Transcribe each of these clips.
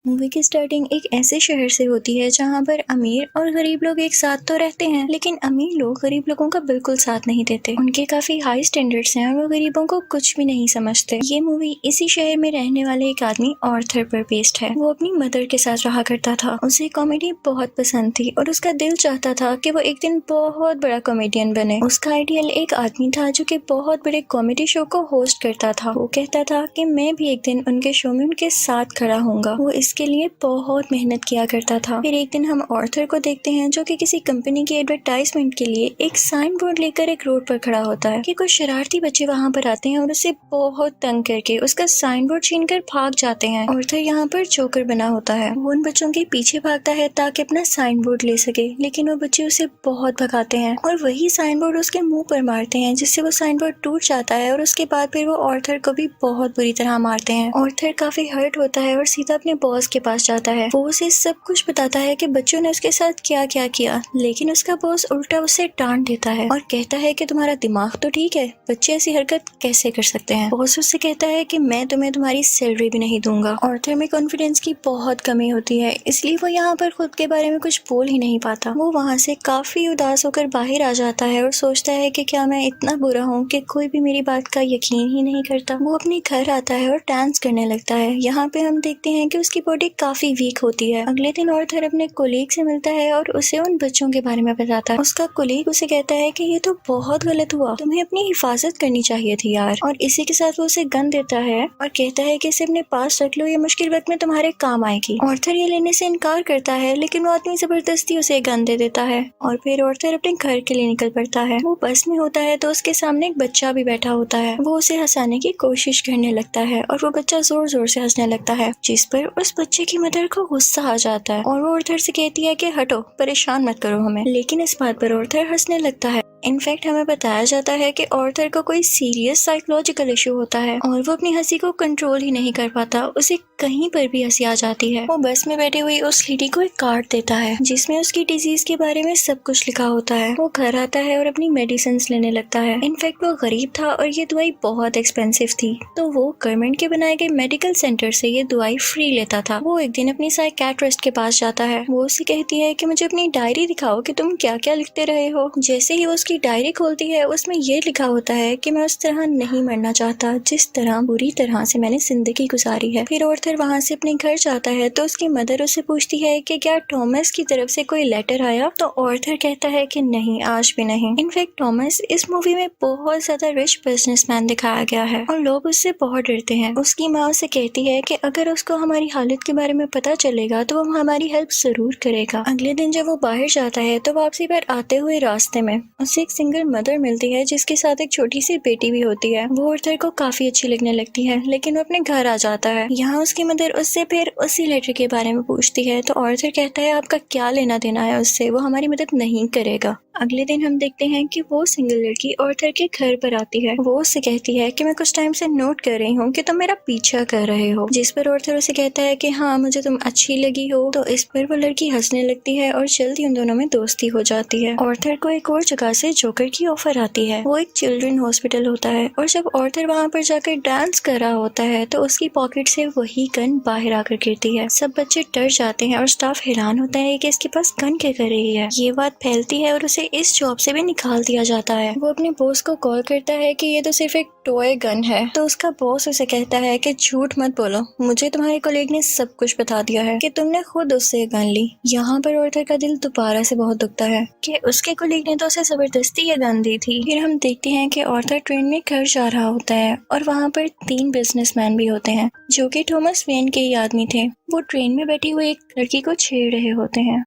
Movie की starting एक ऐसे शहर से होती है जहाँ पर अमीर और गरीब लोग एक साथ तो रहते हैं, लेकिन अमीर लोग गरीब लोगों का बिल्कुल साथ नहीं देते। उनके काफी हाई स्टैंडर्ड्स हैं और वो गरीबों को कुछ भी नहीं समझते। ये मूवी इसी शहर में रहने वाले एक आदमी ऑर्थर पर बेस्ड है। वो अपनी मदर के साथ रहा करता था। उसे कॉमेडी बहुत पसंद थी और उसका दिल चाहता था कि वो एक दिन बहुत बड़ा कॉमेडियन बने। उसका आइडियल एक आदमी था जो कि बहुत बड़े कॉमेडी शो को होस्ट करता था। वो कहता था कि मैं भी एक दिन उनके शो में उनके साथ खड़ा होऊंगा। वो इसके लिए बहुत मेहनत किया करता था। फिर एक दिन हम ऑर्थर को देखते हैं जो कि किसी कंपनी की एडवर्टाइजमेंट के लिए एक साइन बोर्ड लेकर एक रोड पर खड़ा होता है कि कुछ शरारती बच्चे वहाँ पर आते हैं और उसे बहुत तंग करके उसका साइन बोर्ड छीनकर भाग जाते हैं। ऑर्थर यहाँ पर जोकर बना होता है। वो उन बच्चों के पीछे भागता है ताकि अपना साइन बोर्ड ले सके, लेकिन वो बच्चे उसे बहुत भगाते हैं और वही साइन बोर्ड उसके मुंह पर मारते हैं, जिससे वो साइन बोर्ड टूट जाता है और उसके बाद फिर वो ऑर्थर को भी बहुत बुरी तरह मारते हैं। ऑर्थर काफी हर्ट होता है और सीधा अपने बॉस के पास जाता है। वो उसे सब कुछ बताता है कि बच्चों ने उसके साथ क्या क्या किया, लेकिन उसका बॉस उल्टा उसे डांट देता है और कहता है कि तुम्हारा दिमाग तो ठीक है, बच्चे ऐसी हरकत कैसे कर सकते हैं। बॉस उससे कहता है कि मैं तुम्हें तुम्हारी सैलरी भी नहीं दूंगा। ऑर्थर में कॉन्फिडेंस की बहुत कमी होती है, इसलिए वो यहाँ पर खुद के बारे में कुछ बोल ही नहीं पाता। वो वहाँ से काफी उदास होकर बाहर आ जाता है और सोचता है कि क्या मैं इतना बुरा हूँ कि कोई भी मेरी बात का यकीन ही नहीं करता। वो अपने घर आता है और डांस करने लगता है। यहाँ पे हम देखते हैं कि उसकी बॉडी काफी वीक होती है। अगले दिन ऑर्थर अपने कोलीग से मिलता है और उसे उन बच्चों के बारे में बताता है। उसका कोलीग उसे कहता है कि ये तो बहुत गलत हुआ, तुम्हें अपनी हिफाजत करनी चाहिए थी यार। और इसी के साथ वो उसे गन देता है और कहता है कि इसे अपने पास रख लो, ये मुश्किल वक्त में तुम्हारे काम आएगी। ऑर्थर ये लेने से इनकार करता है, लेकिन वो आदमी जबरदस्ती उसे गन दे देता है और फिर ऑर्थर अपने घर के लिए निकल पड़ता है। वो बस में होता है तो उसके सामने एक बच्चा भी बैठा होता है। वो उसे हंसाने की कोशिश करने लगता है और वो बच्चा जोर जोर से हंसने लगता है, जिस पर उस बच्चे की मदर को गुस्सा आ जाता है और वो ऑर्थर से कहती है कि हटो, परेशान मत करो हमें। लेकिन इस बात पर ऑर्थर हंसने लगता है। इनफैक्ट हमें बताया जाता है कि ऑर्थर को कोई सीरियस साइकोलॉजिकल इशू होता है और वो अपनी हंसी को कंट्रोल ही नहीं कर पाता। उसे कहीं पर भी हंसी आ जाती है। वो बस में बैठी हुई उस लेडी को एक कार्ड देता है जिसमें उसकी डिजीज के बारे में सब कुछ लिखा होता है। वो घर आता है और अपनी मेडिसिन लेने लगता है। इनफैक्ट वो गरीब था और ये दवाई बहुत एक्सपेंसिव थी, तो वो गवर्नमेंट के बनाए गए मेडिकल सेंटर से ये दवाई फ्री लेता था। वो एक दिन अपनी साइकियाट्रिस्ट के पास जाता है। वो उसे कहती है कि मुझे अपनी डायरी दिखाओ कि तुम क्या क्या लिखते रहे हो। जैसे ही वो उसकी डायरी खोलती है, उसमें ये लिखा होता है कि मैं उस तरह नहीं मरना चाहता जिस तरह बुरी तरह से मैंने जिंदगी गुजारी है। फिर ऑर्थर वहाँ से अपने घर जाता है तो उसकी मदर उससे पूछती है कि क्या थॉमस की तरफ से कोई लेटर आया, तो ऑर्थर कहता है कि नहीं, आज भी नहीं। इनफैक्ट थॉमस इस मूवी में बहुत ज्यादा रिच बिजनेसमैन दिखाया गया है और लोग उससे बहुत डरते हैं। उसकी माँ उसे कहती है कि अगर उसको हमारी हालत के बारे में पता चलेगा तो वो हमारी हेल्प जरूर करेगा। अगले दिन जब वो बाहर जाता है तो वापसी पर आते हुए रास्ते में उसे एक सिंगल मदर मिलती है जिसके साथ एक छोटी सी बेटी भी होती है। वो ऑर्थर को काफी अच्छी लगने लगती है, लेकिन वो अपने घर आ जाता है। यहाँ उसकी मदर उससे फिर उसी लेटर के बारे में पूछती है तो ऑर्थर कहता है आपका क्या लेना देना है उससे, वो हमारी मदद नहीं करेगा। अगले दिन हम देखते हैं कि वो सिंगल लड़की ऑर्थर के घर पर आती है। वो उससे कहती है कि मैं कुछ टाइम से नोट कर रही हूँ कि तुम मेरा पीछा कर रहे हो, जिस पर ऑर्थर उसे कहता है कि हाँ, मुझे तुम अच्छी लगी हो। तो इस पर वो लड़की हंसने लगती है और जल्दी उन दोनों में दोस्ती हो जाती है। ऑर्थर को एक और जगह से जोकर की ऑफर आती है। वो एक चिल्ड्रन हॉस्पिटल होता है और जब ऑर्थर वहाँ पर जाकर डांस कर रहा होता है तो उसकी पॉकेट से वही गन बाहर आकर गिरती है। सब बच्चे डर जाते हैं और स्टाफ हैरान होता है कि इसके पास गन क्या कर रही है। ये बात फैलती है और उसे इस जॉब से भी निकाल दिया जाता है। वो अपने बॉस को कॉल करता है कि ये तो सिर्फ एक टॉय गन है, तो उसका बॉस उसे कहता है कि झूठ मत बोलो, मुझे तुम्हारे कोलीग ने सब कुछ बता दिया है कि तुमने खुद उससे गन ली। यहाँ पर ऑर्थर का दिल दोबारा से बहुत दुखता है कि उसके कोलीग ने तो उसे जबरदस्ती ये गन दी थी। फिर हम देखते हैं कि ऑर्थर ट्रेन में घर जा रहा होता है और वहाँ पर 3 बिजनेसमैन भी होते हैं जो कि थॉमस वेन के ही आदमी थे। वो ट्रेन में बैठी हुई एक लड़की को छेड़ रहे होते हैं।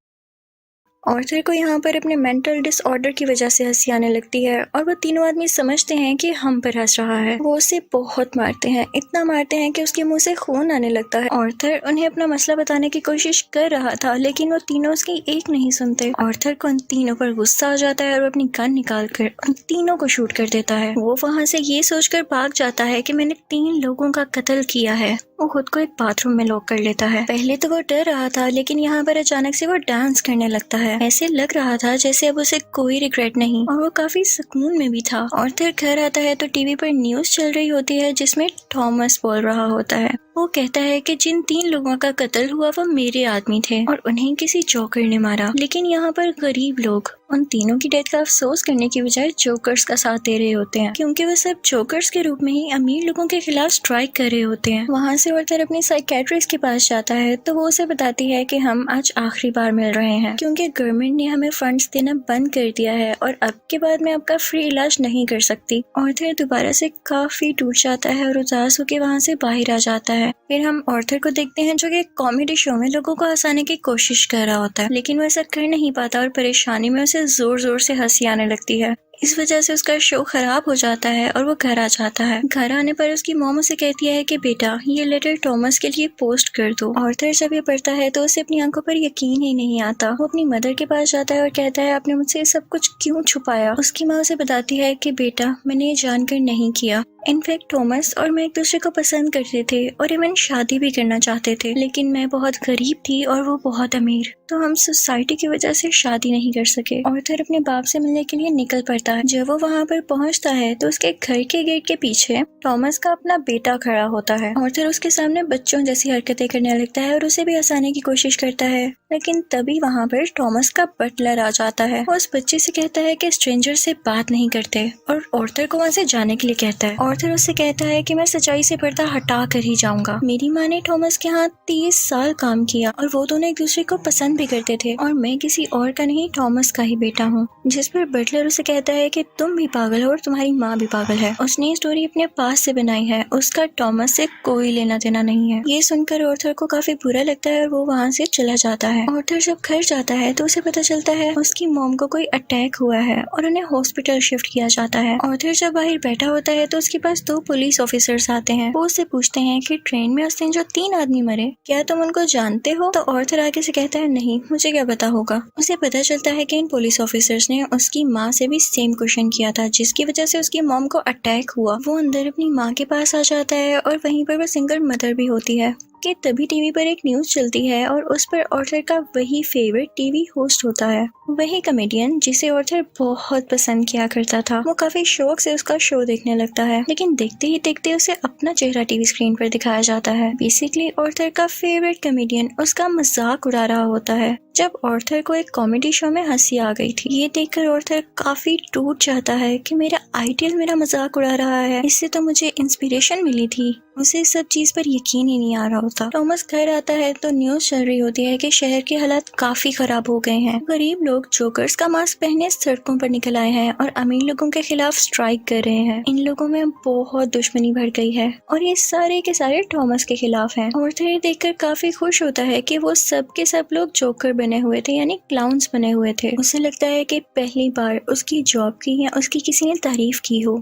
ऑर्थर को यहाँ पर अपने मेंटल डिसऑर्डर की वजह से हंसी आने लगती है और वो तीनों आदमी समझते हैं कि हम पर हंस रहा है। वो उसे बहुत मारते हैं, इतना मारते हैं कि उसके मुंह से खून आने लगता है। ऑर्थर उन्हें अपना मसला बताने की कोशिश कर रहा था, लेकिन वो तीनों उसकी एक नहीं सुनते। ऑर्थर को उन तीनों पर गुस्सा आ जाता है और वो अपनी गन निकाल कर उन तीनों को शूट कर देता है। वो वहाँ से ये सोचकर भाग जाता है कि मैंने 3 लोगों का कत्ल किया है। वो खुद को एक बाथरूम में लॉक कर लेता है। पहले तो वो डर रहा था, लेकिन यहाँ पर अचानक से वो डांस करने लगता है। ऐसे लग रहा था जैसे अब उसे कोई रिग्रेट नहीं, और वो काफी सुकून में भी था। और फिर घर आता है तो टीवी पर न्यूज चल रही होती है जिसमें थॉमस बोल रहा होता है। वो कहता है कि जिन 3 लोगों का कत्ल हुआ वो मेरे आदमी थे और उन्हें किसी जोकर ने मारा। लेकिन यहाँ पर गरीब लोग उन तीनों की डेथ का अफसोस करने की बजाय जोकर्स का साथ दे रहे होते हैं, क्योंकि वो सब जोकर्स के रूप में ही अमीर लोगों के खिलाफ स्ट्राइक कर रहे होते हैं। वहाँ से ऑर्थर अपनी साइकेट्रिस्ट के पास जाता है तो वो उसे बताती है कि हम आज आखिरी बार मिल रहे हैं, क्योंकि गवर्नमेंट ने हमें फंड्स देना बंद कर दिया है और अब के बाद मैं आपका फ्री इलाज नहीं कर सकती। ऑर्थर दोबारा से काफी टूट जाता है और उदास होकर वहाँ से बाहर आ जाता है। फिर हम ऑर्थर को देखते हैं जो कि कॉमेडी शो में लोगों को हंसाने की कोशिश कर रहा होता है, लेकिन वो ऐसा कर नहीं पाता और परेशानी में उसे जोर जोर से हंसी आने लगती है। इस वजह से उसका शो खराब हो जाता है और वो घर आ जाता है। घर आने पर उसकी मॉम उसे कहती है कि बेटा ये लेटर थॉमस के लिए पोस्ट कर दो। ऑर्थर जब ये पढ़ता है तो उसे अपनी आंखों पर यकीन ही नहीं आता। वो अपनी मदर के पास जाता है और कहता है आपने मुझसे सब कुछ क्यों छुपाया। उसकी माँ उसे बताती है कि बेटा मैंने ये जानकर नहीं किया। इनफैक्ट थॉमस और मैं एक दूसरे को पसंद करते थे और इवन शादी भी करना चाहते थे, लेकिन मैं बहुत गरीब थी और वो बहुत अमीर, तो हम सोसाइटी की वजह से शादी नहीं कर सके। ऑर्थर अपने बाप से मिलने के लिए निकल पड़ता है। जब वो वहाँ पर पहुँचता है तो उसके घर के गेट के पीछे थॉमस का अपना बेटा खड़ा होता है। ऑर्थर उसके सामने बच्चों जैसी हरकतें करने लगता है और उसे भी हंसाने की कोशिश करता है, लेकिन तभी वहाँ पर थॉमस का बटलर आ जाता है। वो उस बच्चे से कहता है कि स्ट्रेंजर से बात नहीं करते और ऑर्थर को वहाँ से जाने के लिए कहता है। ऑर्थर उससे कहता है कि मैं सच्चाई से पर्दा हटा कर ही जाऊंगा। मेरी माँ ने थॉमस के यहाँ 30 साल काम किया और वो दोनों एक दूसरे को पसंद भी करते थे और मैं किसी और का नहीं थॉमस का ही बेटा हूँ। जिस पर बटलर उसे कहता है कि तुम भी पागल हो और तुम्हारी माँ भी पागल है। उसने ये स्टोरी अपने पास से बनाई है, उसका थॉमस से कोई लेना देना नहीं है। ये सुनकर ऑर्थर को काफी बुरा लगता है और वो वहाँ से चला जाता है। ऑर्थर जब घर जाता है तो उसे पता चलता है उसकी मॉम को कोई अटैक हुआ है और उन्हें हॉस्पिटल शिफ्ट किया जाता है। ऑर्थर जब बाहर बैठा होता है तो उसके पास 2 पुलिस ऑफिसर्स आते हैं। वो उससे पूछते हैं कि ट्रेन में उस दिन जो 3 आदमी मरे, क्या तुम उनको जानते हो? तो ऑर्थर आगे से कहता है नहीं, मुझे क्या पता होगा। उसे पता चलता है कि इन पुलिस ऑफिसर्स ने उसकी माँ से भी सेम क्वेश्चन किया था, जिसकी वजह से उसकी मॉम को अटैक हुआ। वो अंदर अपनी माँ के पास आ जाता है और वहीं पर वो सिंगल मदर भी होती है कि तभी टीवी पर एक न्यूज चलती है और उस पर ऑर्थर का वही फेवरेट टीवी होस्ट होता है, वही कॉमेडियन जिसे ऑर्थर बहुत पसंद किया करता था। वो काफी शौक से उसका शो देखने लगता है, लेकिन देखते ही देखते उसे अपना चेहरा टीवी स्क्रीन पर दिखाया जाता है। बेसिकली ऑर्थर का फेवरेट कॉमेडियन उसका मजाक उड़ा रहा होता है। जब ऑर्थर को एक कॉमेडी शो में हंसी आ गई थी, ये देखकर ऑर्थर काफी टूट जाता है कि मेरा आइडियल मेरा मजाक उड़ा रहा है, इससे तो मुझे इंस्पिरेशन मिली थी। उसे सब चीज पर यकीन ही नहीं आ रहा होता। थॉमस घर आता है तो न्यूज चल रही होती है कि शहर के हालात काफी खराब हो गए हैं। गरीब लोग जोकर्स का मास्क पहने सड़कों पर निकल आए हैं और अमीर लोगों के खिलाफ स्ट्राइक कर रहे हैं। इन लोगों में बहुत दुश्मनी बढ़ गई है और ये सारे के सारे थॉमस के खिलाफ हैं। ऑर्थर ये देखकर काफी खुश होता है कि वो सब के सब लोग जोकर बने हुए थे, यानी क्लाउन्स बने हुए थे। उसे लगता है कि पहली बार उसकी जॉब की या उसकी किसी ने तारीफ की हो।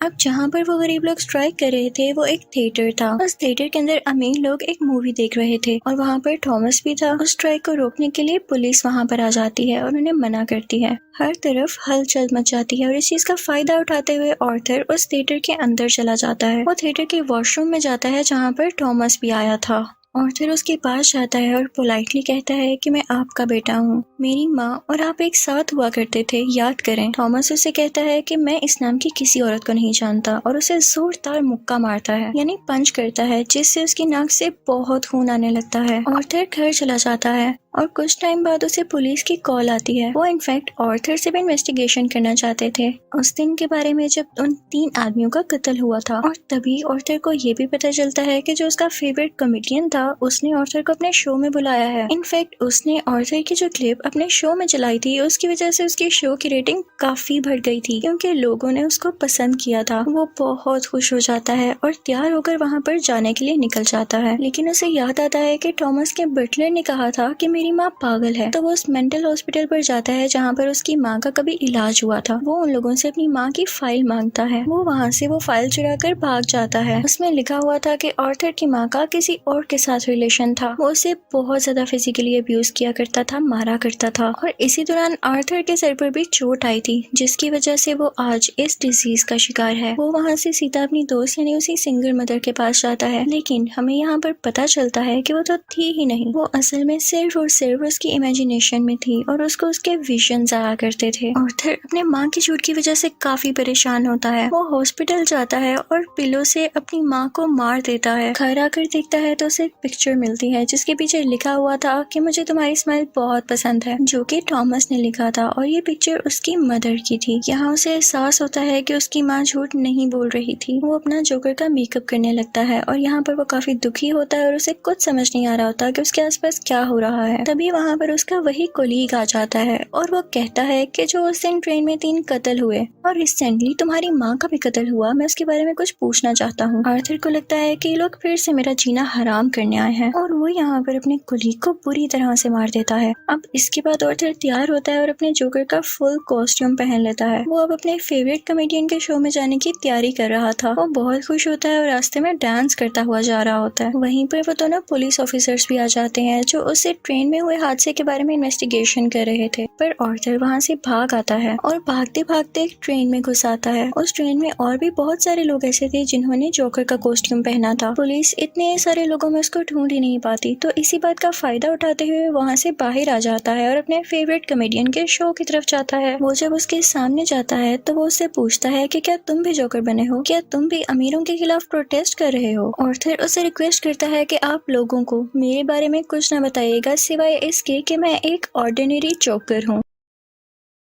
अब जहाँ पर वो गरीब लोग स्ट्राइक कर रहे थे वो एक थिएटर था। उस थिएटर के अंदर अमीर लोग एक मूवी देख रहे थे और वहाँ पर थॉमस भी था। उस स्ट्राइक को रोकने के लिए पुलिस वहाँ पर आ जाती है और उन्हें मना करती है। हर तरफ हलचल मच जाती है और इस चीज का फायदा उठाते हुए ऑर्थर उस थिएटर के अंदर चला जाता है। वो थिएटर के वॉशरूम में जाता है जहाँ पर थॉमस भी आया था। ऑर्थर उसके पास जाता है और पोलाइटली कहता है कि मैं आपका बेटा हूँ, मेरी माँ और आप एक साथ हुआ करते थे, याद करें। थॉमस उसे कहता है कि मैं इस नाम की किसी औरत को नहीं जानता और उसे जोरदार मुक्का मारता है, यानी पंच करता है, जिससे उसकी नाक से बहुत खून आने लगता है। ऑर्थर घर चला जाता है और कुछ टाइम बाद उसे पुलिस की कॉल आती है। वो इनफैक्ट ऑर्थर से भी इन्वेस्टिगेशन करना चाहते थे उस दिन के बारे में जब उन 3 आदमियों का कत्ल हुआ था। और तभी ऑर्थर को ये भी पता चलता है कि जो उसका फेवरेट कॉमेडियन था उसने ऑर्थर को अपने शो में बुलाया है। इनफैक्ट उसने ऑर्थर की जो क्लिप अपने शो में चलाई थी उसकी वजह से उसकी शो की रेटिंग काफी बढ़ गई थी, क्योंकि लोगों ने उसको पसंद किया था। वो बहुत खुश हो जाता है और तैयार होकर वहाँ पर जाने के लिए निकल जाता है, लेकिन उसे याद आता है कि थॉमस के बटलर ने कहा था कि मेरी माँ पागल है। तो वो उस मेंटल हॉस्पिटल पर जाता है जहाँ पर उसकी माँ का कभी इलाज हुआ था। वो उन लोगों से अपनी माँ की फाइल मांगता है। वो वहाँ से वो फाइल चुरा कर भाग जाता है। उसमें लिखा हुआ था कि आर्थर की माँ का किसी और के साथ रिलेशन था। वो उसे बहुत ज्यादा फिजिकली अब्यूज किया करता था, मारा करता था। और इसी दौरान आर्थर के सर पर भी चोट आई थी, जिसकी वजह से वो आज इस डिजीज का शिकार है। वो वहाँ से सीधा अपनी दोस्त यानी उसी सिंगल मदर के पास जाता है, लेकिन हमें यहाँ पर पता चलता है कि वो तो थी ही नहीं। वो असल में सिर्फ और सिर्फ उसकी इमेजिनेशन में थी और उसको उसके विजन्स आया करते थे। आर्थर अपने माँ की चोट की वजह से काफी परेशान होता है। वो हॉस्पिटल जाता है और पिलो से अपनी माँ को मार देता है। घर आकर देखता है तो उसे एक पिक्चर मिलती है जिसके पीछे लिखा हुआ था कि मुझे तुम्हारी स्माइल बहुत पसंद है, जो कि थॉमस ने लिखा था और ये पिक्चर उसकी मदर की थी। यहाँ उसे एहसास होता है कि उसकी माँ झूठ नहीं बोल रही थी। वो अपना जोकर का मेकअप करने लगता है और यहाँ पर वो काफी दुखी होता है और उसे कुछ समझ नहीं आ रहा होता कि उसके आसपास क्या हो रहा है। तभी वहाँ पर उसका वही कोलीग आ जाता है और वो कहता है कि जो उस दिन ट्रेन में 3 कत्ल हुए और रिसेंटली तुम्हारी माँ का भी कत्ल हुआ, मैं उसके बारे में कुछ पूछना चाहता हूँ। आर्थर को लगता है कि ये लोग फिर से मेरा जीना हराम करने आए हैं और वो यहाँ पर अपने कोलीग को बुरी तरह से मार देता है। अब इसके बाद आर्थर तैयार होता है और अपने जोकर का फुल कॉस्ट्यूम पहन लेता है। वो अब अपने फेवरेट कॉमेडियन के शो में जाने की तैयारी कर रहा था। वो बहुत खुश होता है और रास्ते में डांस करता हुआ जा रहा होता है। वहीं पर वो दोनों पुलिस ऑफिसर्स भी आ जाते हैं जो उससे ट्रेन में हुए हादसे के बारे में इन्वेस्टिगेशन कर रहे थे। पर आर्थर वहाँ से भाग आता है और भागते भागते एक ट्रेन में घुस आता है। उस ट्रेन में और भी बहुत सारे लोग ऐसे थे जिन्होंने जोकर का कॉस्ट्यूम पहना था। पुलिस इतने सारे लोगों में उसको ढूंढ ही नहीं पाती, तो इसी बात का फायदा उठाते हुए वहाँ से बाहर आ जाता है और अपने फेवरेट कॉमेडियन के शो की तरफ जाता है। वो जब उसके सामने जाता है तो वो उससे पूछता है कि क्या तुम भी जोकर बने हो, क्या तुम भी अमीरों के खिलाफ प्रोटेस्ट कर रहे हो। आर्थर उससे रिक्वेस्ट करता है कि आप लोगों को मेरे बारे में कुछ न बताइएगा सिवाय इसके कि मैं एक ऑर्डिनरी जोकर हूँ।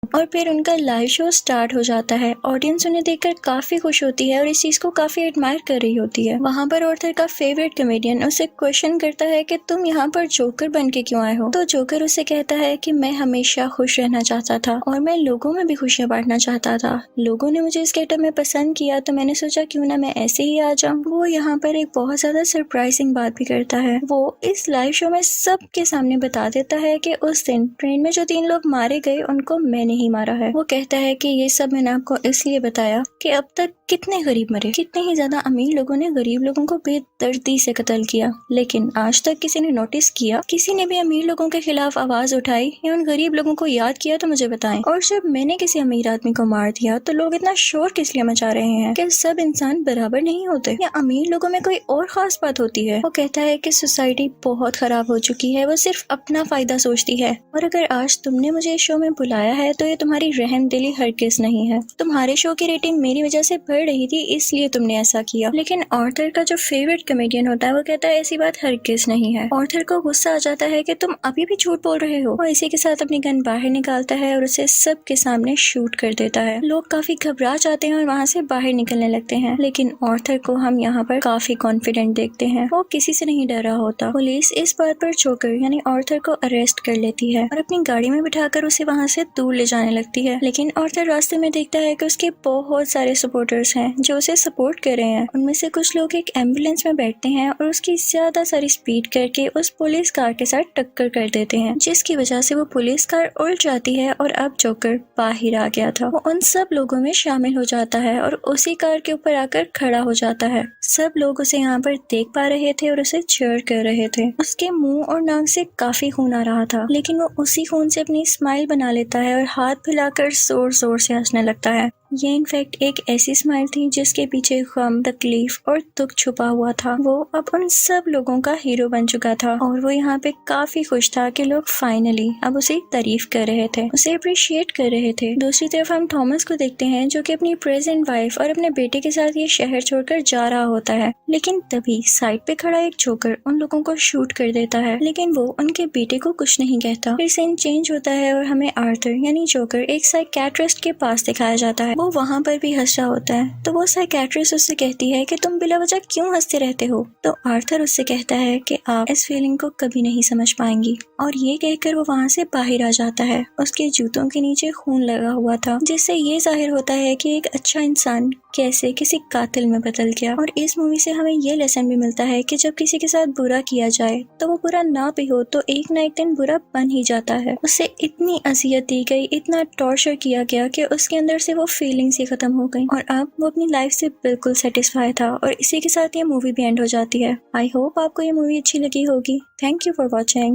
और फिर उनका लाइव शो स्टार्ट हो जाता है। ऑडियंस उन्हें देखकर काफी खुश होती है और इस चीज को काफी एडमायर कर रही होती है। वहाँ पर आर्थर का फेवरेट कॉमेडियन उसे क्वेश्चन करता है कि तुम यहाँ पर जोकर बन के क्यों आए हो। तो जोकर उसे कहता है कि मैं हमेशा खुश रहना चाहता था और मैं लोगों में भी खुशियाँ बांटना चाहता था। लोगों ने मुझे इस गेटअप में पसंद किया तो मैंने सोचा क्यों ना मैं ऐसे ही आ जाऊँ। वो यहाँ पर एक बहुत ज्यादा सरप्राइजिंग बात भी करता है। वो इस लाइव शो में सबके सामने बता देता है कि उस दिन ट्रेन में जो 3 लोग मारे गए उनको मैंने ही मारा है। वो कहता है कि ये सब मैंने आपको इसलिए बताया कि अब तक कितने गरीब मरे, कितने ही ज्यादा अमीर लोगों ने गरीब लोगों को बेदर्दी से कत्ल किया, लेकिन आज तक किसी ने नोटिस किया, किसी ने भी अमीर लोगों के खिलाफ आवाज उठाई या उन गरीब लोगों को याद किया तो मुझे बताएं। और जब मैंने किसी अमीर आदमी को मार दिया तो लोग इतना शोर किस लिए मचा रहे हैं? क्या सब इंसान बराबर नहीं होते या अमीर लोगों में कोई और खास बात होती है? वो कहता है कि सोसाइटी बहुत खराब हो चुकी है, वो सिर्फ अपना फायदा सोचती है और अगर आज तुमने मुझे इस शो में बुलाया है तो ये तुम्हारी रहमदिली हरगिज नहीं है। तुम्हारे शो की रेटिंग मेरी वजह से बढ़ रही थी इसलिए तुमने ऐसा किया। लेकिन आर्थर का जो फेवरेट कॉमेडियन होता है वो कहता है ऐसी बात हरगिज नहीं है। आर्थर को गुस्सा आ जाता है कि तुम अभी भी झूठ बोल रहे हो और इसी के साथ अपनी गन बाहर निकालता है और उसे सबके सामने शूट कर देता है। लोग काफी घबरा जाते हैं और वहाँ से बाहर निकलने लगते हैं, लेकिन आर्थर को हम यहाँ पर काफी कॉन्फिडेंट देखते हैं। वो किसी से नहीं डर रहा होता। पुलिस इस बात पर जोकर यानी आर्थर को अरेस्ट कर लेती है और अपनी गाड़ी में बिठाकर उसे वहाँ से दूर ले जाने लगती है। लेकिन आर्थर रास्ते में देखता है कि उसके बहुत सारे सपोर्टर्स हैं जो उसे सपोर्ट कर रहे हैं। उनमें से कुछ लोग एक एम्बुलेंस में बैठते हैं और उसकी ज्यादा सारी स्पीड करके उस पुलिस कार के साथ टक्कर कर देते हैं, जिसकी वजह से वो पुलिस कार उल्ट जाती है और अब जोकर बाहर आ गया था। वो उन सब लोगों में शामिल हो जाता है और उसी कार के ऊपर आकर खड़ा हो जाता है। सब लोग उसे यहाँ पर देख पा रहे थे और उसे चीयर कर रहे थे। उसके मुंह और नाक से काफी खून आ रहा था, लेकिन वो उसी खून से अपनी स्माइल बना लेता है और हाथ फैलाकर जोर जोर से हंसने लगता है। ये इनफैक्ट एक ऐसी स्माइल थी जिसके पीछे गम, तकलीफ और दुख छुपा हुआ था। वो अब उन सब लोगों का हीरो बन चुका था और वो यहाँ पे काफी खुश था कि लोग फाइनली अब उसे तारीफ कर रहे थे, उसे अप्रिशिएट कर रहे थे। दूसरी तरफ हम थॉमस को देखते हैं जो कि अपनी प्रेजेंट वाइफ और अपने बेटे के साथ ये शहर छोड़कर जा रहा होता है, लेकिन तभी साइड पे खड़ा एक जोकर उन लोगों को शूट कर देता है, लेकिन वो उनके बेटे को कुछ नहीं कहता। फिर सीन चेंज होता है और हमें आर्थर यानी जोकर एक साइकियाट्रिस्ट के पास दिखाया जाता है। वो वहाँ पर भी हंस रहा होता है। तो वो साइकेट्रिस्ट उससे कहती है कि तुम बिला वजह क्यों हंसते रहते हो। तो आर्थर उससे कहता है कि आप इस फीलिंग को कभी नहीं समझ पाएंगी, और ये कहकर वो वहाँ से बाहर आ जाता है। उसके जूतों के नीचे खून लगा हुआ था, जिससे ये जाहिर होता है कि एक अच्छा इंसान कैसे किसी कातिल में बदल गया। और इस मूवी से हमें ये लेसन भी मिलता है कि जब किसी के साथ बुरा किया जाए तो वो बुरा ना भी हो तो एक ना एक दिन बुरा बन ही जाता है। उसे इतनी अजियत दी गई, इतना टॉर्चर किया गया कि उसके अंदर से वो फीलिंग्स ही खत्म हो गई, और अब वो अपनी लाइफ से बिल्कुल सेटिस्फाई था। और इसी के साथ ये मूवी भी एंड हो जाती है। आई होप आपको ये मूवी अच्छी लगी होगी। Thank you for watching.